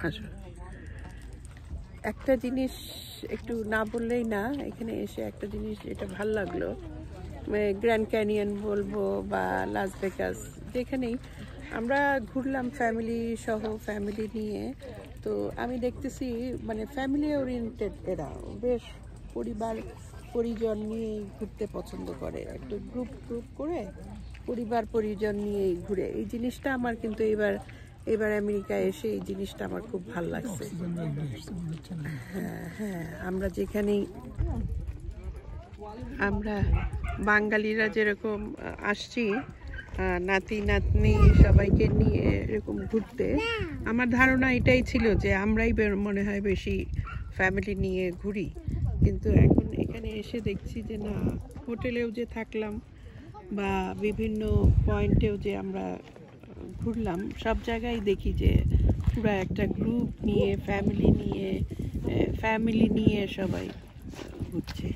আচ্ছা, একটা জিনিস একটু না বললেই না, এখানে এসে একটা জিনিস যেটা ভালো লাগলো, গ্র্যান্ড ক্যানিয়ন বলবো বা লাস ভেগাস, যেখানেই আমরা ঘুরলাম ফ্যামিলি সহ, ফ্যামিলি নিয়ে। তো আমি দেখতেছি মানে ফ্যামিলি ওরিয়েন্টেড, এরা বেশ পরিবার পরিজন নিয়েই ঘুরতে পছন্দ করে, একটু গ্রুপ গ্রুপ করে পরিবার পরিজন নিয়েই ঘুরে। এই জিনিসটা আমার কিন্তু এবার আমেরিকায় এসে এই জিনিসটা আমার খুব ভালো লাগছে। হ্যাঁ হ্যাঁ, আমরা যেখানেই, আমরা বাঙালিরা যেরকম আসছি নাতি নাতনি সবাইকে নিয়ে এরকম ঘুরতে, আমার ধারণা এটাই ছিল যে আমরাই মনে হয় বেশি ফ্যামিলি নিয়ে ঘুরি। কিন্তু এখন এখানে এসে দেখছি যে না, হোটেলেও যে থাকলাম বা বিভিন্ন পয়েন্টেও যে আমরা ঘুরলাম, সব জায়গায় দেখি যে পুরো একটা গ্রুপ নিয়ে, ফ্যামিলি নিয়ে সবাই ঘুরছে।